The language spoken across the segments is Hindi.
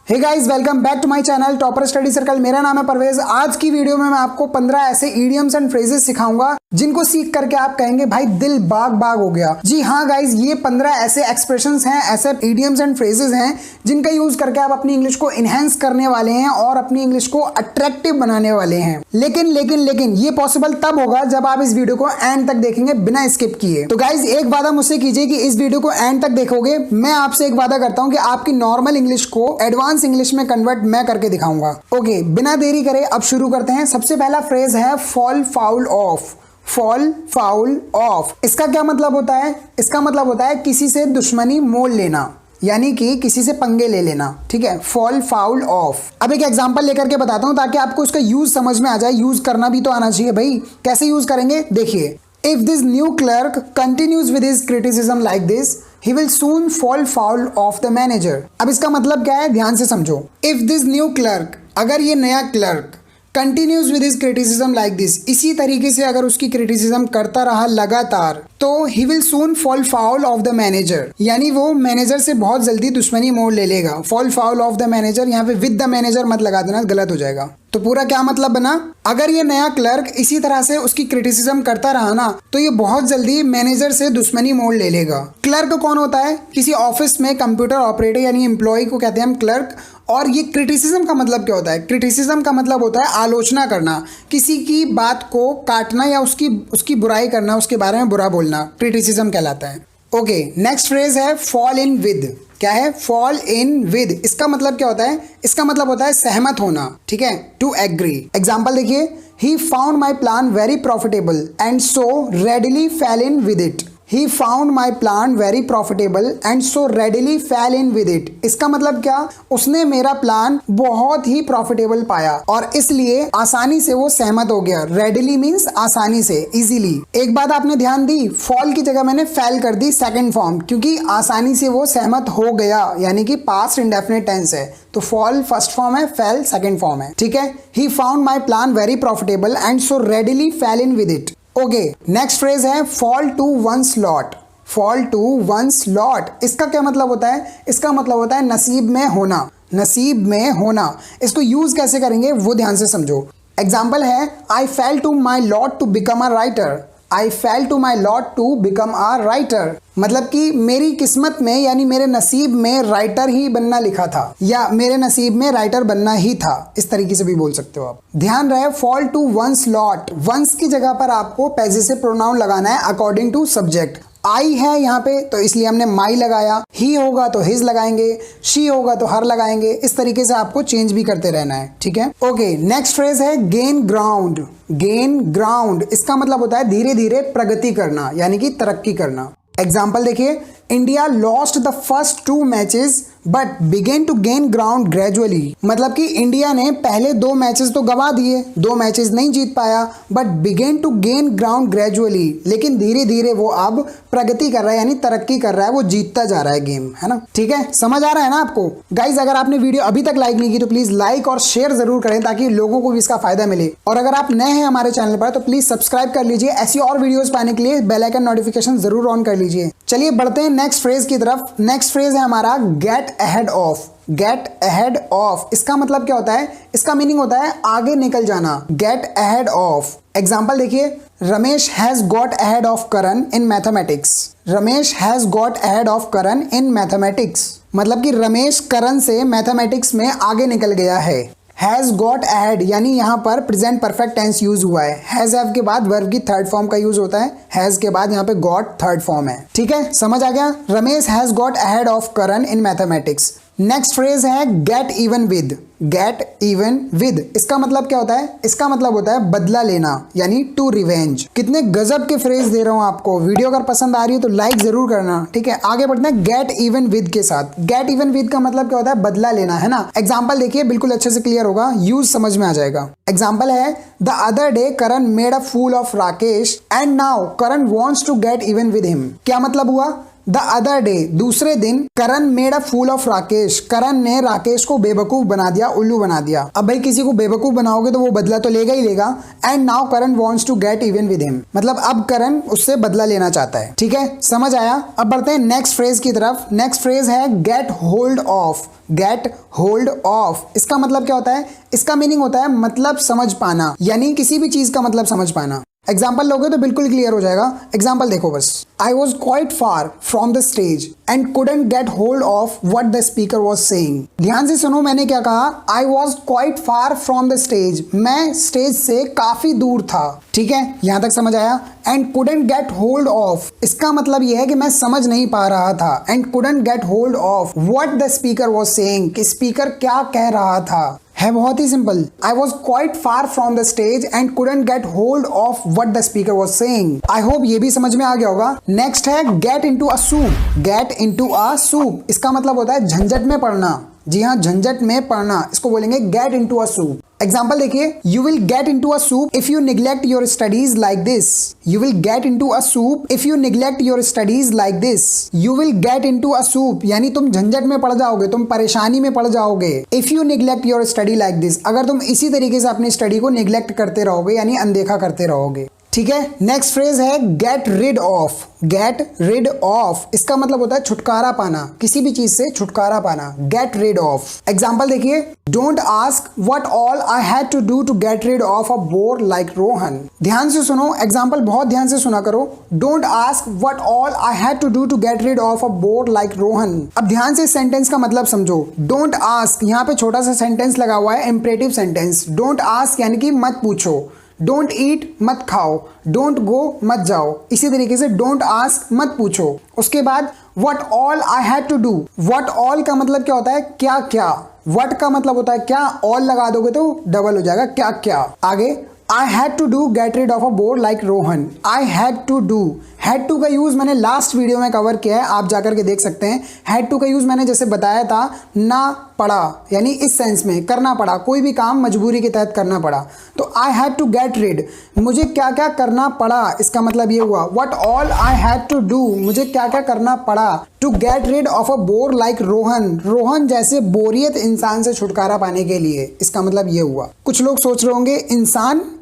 Hey guys, welcome back to my channel topper study circle. मेरा नाम है परवेज। आज की वीडियो में मैं आपको 15 ऐसे इडियम्स एंड फ्रेजेस सिखाऊंगा जिनको सीख करके आप कहेंगे भाई दिल बाग बाग हो गया। जी हाँ गाइस, ये 15 ऐसे एक्सप्रेशंस हैं, ऐसे इडियम्स एंड फ्रेजेस हैं जिनका यूज करके आप अपनी इंग्लिश को इनहेंस करने वाले हैं और अपनी इंग्लिश को अट्रैक्टिव बनाने वाले हैं। लेकिन ये पॉसिबल तब होगा जब आप इस वीडियो को एंड तक देखेंगे बिना स्किप किए। तो गाइस, एक वादा मुझसे कीजिए कि इस वीडियो को एंड तक देखोगे। मैं आपसे एक वादा करता हूं कि आपकी नॉर्मल इंग्लिश को एडवांस इंग्लिश में कन्वर्ट मैं करके दिखाऊंगा। ओके, बिना देरी करे अब शुरू करते हैं। सबसे पहला फ्रेज है fall foul of. Fall foul of, इसका क्या मतलब होता है? इसका मतलब होता है किसी से दुश्मनी मोल लेना, यानी कि किसी से पंगे ले लेना। ठीक है, फॉल फाउल ऑफ। अब एक एग्जांपल लेकर के बताता हूं ताकि आपको इसका यूज समझ में आ जाए। यूज करना भी तो आना चाहिए भाई। कैसे यूज करेंगे देखिए। If this new clerk continues with his criticism like this, he will soon fall foul of the manager। अब इसका मतलब क्या है, ध्यान से समझो। If this new clerk, अगर ये नया clerk continues with his criticism like this, इसी तरीके से अगर उसकी क्रिटिसिज्म करता रहा लगातार, तो he will soon fall foul of the manager, यानी वो मैनेजर से बहुत जल्दी दुश्मनी मोड़ ले लेगा। fall foul of the manager, यहाँ पे with the manager मत लगा देना, गलत हो जाएगा। तो पूरा क्या मतलब बना, अगर ये नया क्लर्क इसी तरह से उसकी क्रिटिसिज्म करता रहा ना, तो ये बहुत जल्दी मैनेजर से दुश्मनी मोड़ ले लेगा। क्लर्क कौन होता है? किसी ऑफिस में कंप्यूटर ऑपरेटर यानी एम्प्लॉय को कहते हैं हम क्लर्क। और ये क्रिटिसिज्म का मतलब क्या होता है? क्रिटिसिज्म का मतलब होता है आलोचना करना, किसी की बात को काटना या उसकी बुराई करना, उसके बारे में बुरा बोलना, क्रिटिसिज्म कहलाता है। ओके, नेक्स्ट फ्रेज है फॉल इन विद। क्या है? Fall in with. इसका मतलब क्या होता है? इसका मतलब होता है सहमत होना। ठीक है, टू एग्री। एग्जाम्पल देखिए। He found my plan very profitable and so readily fell in with it. He found my plan very profitable and so readily fell in with it। इसका मतलब क्या? उसने मेरा प्लान बहुत ही प्रॉफिटेबल पाया और इसलिए आसानी से वो सहमत हो गया। readily means आसानी से, easily। एक बात आपने ध्यान दी, fall की जगह मैंने fell कर दी सेकंड फॉर्म, क्योंकि आसानी से वो सहमत हो गया, यानी कि पास्ट इंडेफिनिट टेंस है। तो fall फर्स्ट फॉर्म है, fell सेकंड फॉर्म है। ठीक है, he found my plan very profitable and so readily fell in with it। Okay, next phrase है fall to one's lot. Fall to one's lot, इसका क्या मतलब होता है? इसका मतलब होता है नसीब में होना। नसीब में होना। इसको यूज कैसे करेंगे वो ध्यान से समझो। एग्जाम्पल है I fell to my lot to become a writer. I fell to my lot to become a writer, मतलब कि मेरी किस्मत में यानी मेरे नसीब में राइटर ही बनना लिखा था, या मेरे नसीब में राइटर बनना ही था। इस तरीके से भी बोल सकते हो आप। ध्यान रहे, fall to one's lot, one's की जगह पर आपको पॉजेसिव प्रोनाउन लगाना है अकॉर्डिंग टू सब्जेक्ट। आई है यहाँ पे तो इसलिए हमने माई लगाया, ही होगा तो हिज लगाएंगे, शी होगा तो हर लगाएंगे। इस तरीके से आपको चेंज भी करते रहना है। ठीक है, ओके, नेक्स्ट फ्रेज है गेन ग्राउंड। गेन ग्राउंड, इसका मतलब होता है धीरे धीरे प्रगति करना, यानी कि तरक्की करना। एग्जाम्पल देखिए। India lost the first 2 matches but began to gain ground gradually, मतलब कि इंडिया ने पहले 2 मैचेस तो गवा दिए, 2 मैचेस नहीं जीत पाया, but began to gain ground gradually, लेकिन धीरे धीरे वो अब प्रगति कर रहा है, यानी तरक्की कर रहा है, वो जीतता जा रहा है गेम, है ना। ठीक है, समझ आ रहा है ना आपको? गाइज, अगर आपने वीडियो अभी तक लाइक नहीं की तो प्लीज लाइक और शेयर जरूर करें ताकि लोगों को भी इसका फायदा मिले। और अगर आप नए हैं हमारे चैनल पर तो प्लीज सब्सक्राइब कर लीजिए। ऐसी और वीडियोस पाने के लिए बेल आइकन नोटिफिकेशन जरूर ऑन कर लीजिए। चलिए बढ़ते हैं नेक्स्ट फ्रेज की तरफ। नेक्स्ट फ्रेज है हमारा get ahead of. Get ahead of, इसका मतलब क्या होता है? इसका मीनिंग होता है आगे निकल जाना। Get ahead of. एग्जाम्पल देखिए। Ramesh has got ahead of Karan in mathematics. Ramesh has got ahead of Karan in mathematics, मतलब कि रमेश करण से मैथमेटिक्स में आगे निकल गया है। हैज गॉट अहेड, यानी यहाँ पर प्रेजेंट परफेक्ट टेंस यूज हुआ है। हैज हैव के बाद वर्ब की थर्ड फॉर्म का यूज होता है। हैज के बाद यहाँ पे गॉट थर्ड फॉर्म है। ठीक है, समझ आ गया? Ramesh has got ahead of Karan in mathematics. Next phrase है get even with. Get even with, इसका मतलब क्या होता है? इसका मतलब होता है बदला लेना, यानी टू रिवेंज। कितने गजब के फ्रेज दे रहा हूं आपको। वीडियो अगर पसंद आ रही है तो लाइक जरूर करना। ठीक है, आगे बढ़ते हैं गेट इवन विद के साथ। गेट इवन विद का मतलब क्या होता है? बदला लेना, है ना। एग्जाम्पल देखिए, बिल्कुल अच्छे से क्लियर होगा, यूज समझ में आ जाएगा। एग्जाम्पल है the other day Karan made a fool of Rakesh and now Karan wants to get even with him. क्या मतलब हुआ? द अदर डे, दूसरे दिन, Karan made a fool of Rakesh, Karan ने राकेश को बेवकूफ बना दिया, उल्लू बना दिया। अब भाई किसी को बेवकूफ बनाओगे तो वो बदला तो लेगा ही लेगा। And now Karan wants to get even with him, मतलब अब करण उससे बदला लेना चाहता है। ठीक है, समझ आया। अब बढ़ते हैं नेक्स्ट फ्रेज की तरफ। नेक्स्ट फ्रेज है gate hold of. Gate hold of, इसका मतलब क्या होता है? इसका मीनिंग होता है मतलब समझ पाना, यानी किसी भी चीज का मतलब समझ पाना। एग्जाम्पल लोगे तो बिल्कुल क्लियर हो जाएगा। एग्जाम्पल देखो बस, आई was quite far from the stage and couldn't get hold of what the speaker was saying. ध्यान से सुनो, मैंने क्या कहा? आई was quite far from the stage, मैं स्टेज से काफी दूर था। ठीक है, यहां तक समझ आया। And couldn't get hold of, इसका मतलब यह है कि मैं समझ नहीं पा रहा था। And couldn't get hold of what the speaker was saying, कि स्पीकर क्या कह रहा था। है बहुत ही simple. I was quite far from the stage and couldn't get hold of what the speaker was saying. I hope ये भी समझ में आ गया होगा। नेक्स्ट है get into a soup. Get into a soup, इसका मतलब होता है झंझट में पड़ना। जी हाँ, झंझट में पड़ना, इसको बोलेंगे get into a soup. Example देखिए, you will get into a soup if you neglect your studies like this. You will get into a soup if you neglect your studies like this. You will get into a soup यानी तुम झंझट में पड़ जाओगे, तुम परेशानी में पड़ जाओगे। If you neglect your study like this, अगर तुम इसी तरीके से अपनी स्टडी को निग्लेक्ट करते रहोगे यानी अनदेखा करते रहोगे। ठीक है, नेक्स्ट फ्रेज है get rid of. Get rid of, इसका मतलब होता है छुटकारा पाना, किसी भी चीज से छुटकारा पाना। Get rid of. एग्जाम्पल देखिए, don't ask what all I had to do to get rid of a bore like Rohan. ध्यान से सुनो, एग्जाम्पल बहुत ध्यान से सुना करो। Don't ask what all I had to do to get rid of a bore like Rohan. अब ध्यान से सेंटेंस का मतलब समझो। डोंट आस्क, यहाँ पे छोटा सा सेंटेंस लगा हुआ है, इंपरेटिव सेंटेंस। डोंट आस्क यानी कि मत पूछो। डोंट ईट, मत खाओ। डोंट गो, मत जाओ। इसी तरीके से डोंट आस्क, मत पूछो। उसके बाद what all I had to do. What all का मतलब क्या होता है? क्या क्या। व्हाट का मतलब होता है क्या, ऑल लगा दोगे तो डबल हो जाएगा, क्या क्या। आगे I had to do get rid of a bore like Rohan. I had to do. had to का यूज मैंने लास्ट वीडियो में कवर किया है, आप जाकर के देख सकते हैं। had to का यूज मैंने जैसे बताया था, ना पड़ा यानी इस सेंस में करना पड़ा, कोई भी काम मजबूरी के तहत करना पड़ा। तो I had to get rid, मुझे क्या क्या करना पड़ा, इसका मतलब ये हुआ। What all I had to do, मुझे क्या क्या करना पड़ा to get rid of a bore like Rohan. Rohan जैसे बोरियत इंसान से छुटकारा पाने के लिए, इसका मतलब ये हुआ। कुछ लोग सोच रहे होंगे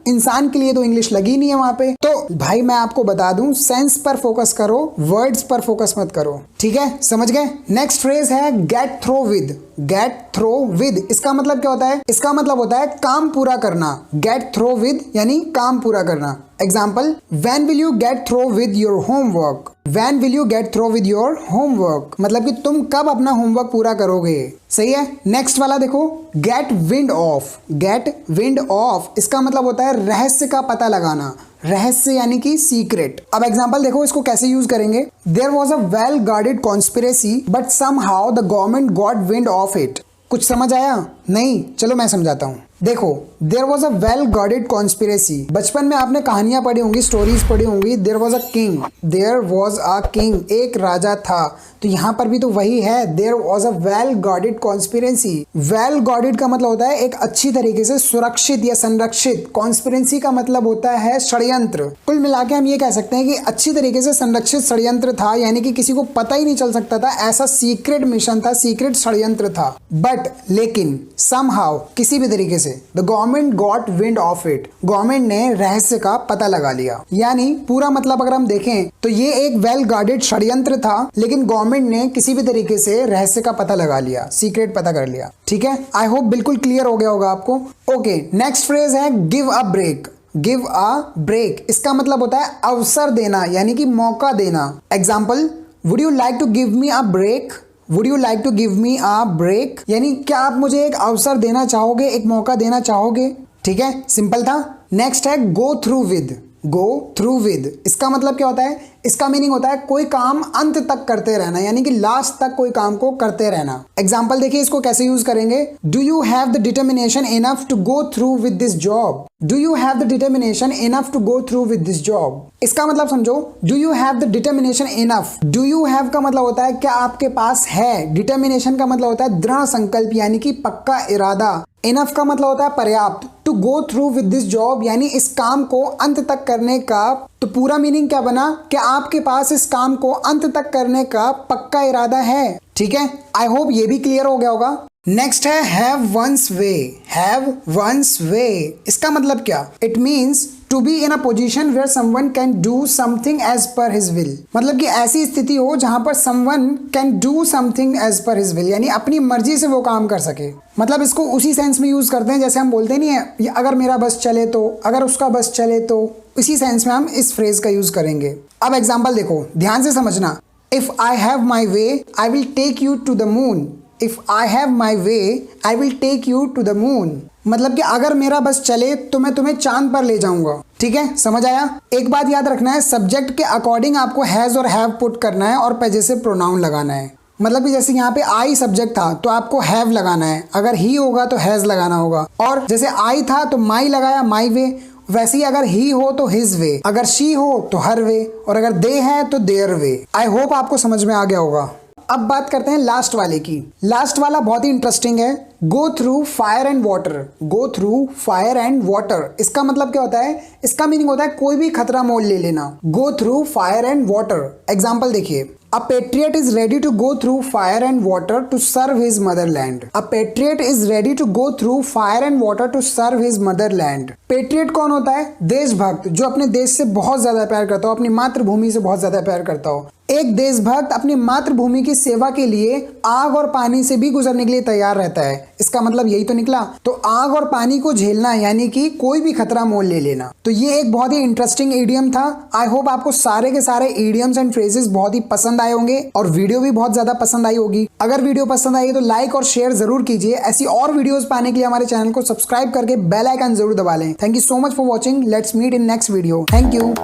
इंसान के लिए तो इंग्लिश लगी नहीं है वहां पे। तो भाई मैं आपको बता दूं, सेंस पर फोकस करो, वर्ड्स पर फोकस मत करो। ठीक है, समझ गए। नेक्स्ट फ्रेज है get through with. Get through with, इसका मतलब क्या होता है? इसका मतलब होता है काम पूरा करना। गेट थ्रो विद यानी काम पूरा करना। Example, when will you get through with your homework. When will you get through with your homework, मतलब कि तुम कब अपना होमवर्क पूरा करोगे। सही है। नेक्स्ट वाला देखो, get wind of. Get wind of, इसका मतलब होता है रहस्य का पता लगाना। रहस्य यानी कि सीक्रेट। अब एग्जांपल देखो, इसको कैसे यूज करेंगे। There was a well guarded conspiracy but somehow the government got wind of it. कुछ समझ आया? नहीं, चलो मैं समझाता हूँ। देखो, there was a well guarded conspiracy. बचपन में आपने कहानियां पढ़ी होंगी, स्टोरीज पढ़ी होंगी। There was a king. There was a king, एक राजा था। तो यहाँ पर भी तो वही है, there was a well guarded conspiracy. Well guarded का मतलब होता है एक अच्छी तरीके से सुरक्षित या संरक्षित। कॉन्स्पिरेसी का मतलब होता है षड्यंत्र। कुल मिला के हम ये कह सकते हैं कि अच्छी तरीके से संरक्षित षड्यंत्र था, यानी कि किसी को पता ही नहीं चल सकता था, ऐसा सीक्रेट मिशन था, सीक्रेट षड्यंत्र था। बट लेकिन समहाउ, किसी भी तरीके से the government got wind of it, government ने रहस्य का पता लगा लिया। यानी पूरा मतलब अगर हम देखें तो ये एक वेल गार्डेड षड्यंत्र था, लेकिन गवर्नमेंट ने किसी भी तरीके से रहस्य का पता लगा लिया, सीक्रेट पता कर लिया। ठीक है, आई होप बिल्कुल क्लियर हो गया होगा आपको। ओके, नेक्स्ट फ्रेज है give a break. Give a break, इसका मतलब होता है अवसर देना, यानी कि मौका देना। Example, would you like to give me a break. Would you like to give me a break, यानी क्या आप मुझे एक अवसर देना चाहोगे, एक मौका देना चाहोगे। ठीक है, सिंपल था। नेक्स्ट है गो through with. Go through with, इसका मतलब क्या होता है? इसका मीनिंग होता है कोई काम अंत तक करते रहना, यानी कि लास्ट तक कोई काम को करते रहना। एग्जाम्पल देखिए, इसको कैसे यूज करेंगे। Do you have the determination enough to go through with this job. Do you have the determination enough to go through with this job, इसका मतलब समझो। Do you have the determination enough. Do you have का मतलब होता है क्या आपके पास है। डिटर्मिनेशन का मतलब होता है दृढ़ संकल्प, यानी कि पक्का इरादा। इनफ का मतलब होता है पर्याप्त, to go through with this job यानी इस काम को अंत तक करने का। तो पूरा मीनिंग क्या बना कि आपके पास इस काम को अंत तक करने का पक्का इरादा है। ठीक है, आई होप ये भी क्लियर हो गया होगा। नेक्स्ट है have one's way. Have one's way इसका मतलब क्या? It means to be in a position where someone can do something as per his will. मतलब कि ऐसी स्थिति हो जहां पर someone can do something as per his will यानी अपनी मर्जी से वो काम कर सके। मतलब इसको उसी सेंस में यूज करते हैं जैसे हम बोलते नहीं है अगर मेरा बस चले तो, अगर उसका बस चले तो, इसी सेंस में हम इस फ्रेज का यूज करेंगे। अब एग्जाम्पल देखो, ध्यान से समझना। If I have my way I will take you to the moon. If I have my way I will take you to the moon. मतलब कि अगर मेरा बस चले तो मैं तुम्हें चांद पर ले जाऊंगा। ठीक है, समझ आया? एक बात याद रखना है, सब्जेक्ट के अकॉर्डिंग आपको हैज और हैव पुट करना है और पहले से प्रोनाउन लगाना है। मतलब कि जैसे यहाँ पे आई सब्जेक्ट था तो आपको हैव लगाना है, अगर ही होगा तो हैज लगाना होगा। और जैसे आई था तो माई लगाया, माई वे। वैसे ही अगर ही हो तो हिज वे, अगर शी हो तो हर वे, और अगर दे है तो देयर वे। आई होप आपको समझ में आ गया होगा। अब बात करते हैं लास्ट वाले की। लास्ट वाला बहुत ही इंटरेस्टिंग है। Go through fire and water. Go through fire and water इसका मतलब क्या होता है? इसका मीनिंग होता है कोई भी खतरा मोल ले लेना। Go through fire and water. Example देखिए, A patriot is ready to go through fire and water to serve his motherland. A patriot is ready to go through fire and water to serve his motherland. Patriot कौन होता है? देशभक्त, जो अपने देश से बहुत ज्यादा प्यार करता हो, अपनी मातृभूमि से बहुत ज्यादा प्यार करता हो। एक देशभक्त अपनी मातृभूमि की सेवा के लिए आग और पानी से भी गुजरने के लिए तैयार रहता है। इसका मतलब यही तो निकला। तो आग और पानी को झेलना यानी कि कोई भी खतरा मोल ले लेना। तो ये एक बहुत ही इंटरेस्टिंग इडियम था। आई होप आपको सारे के सारे इडियम्स एंड फ्रेजेस बहुत ही पसंद आए होंगे और वीडियो भी बहुत ज्यादा पसंद आई होगी। अगर वीडियो पसंद आई तो लाइक और शेयर जरूर कीजिए। ऐसी और वीडियोस पाने के लिए हमारे चैनल को सब्सक्राइब करके बेल आइकन जरूर दबा लें। Thank you so much for watching. Let's meet in next video. Thank you.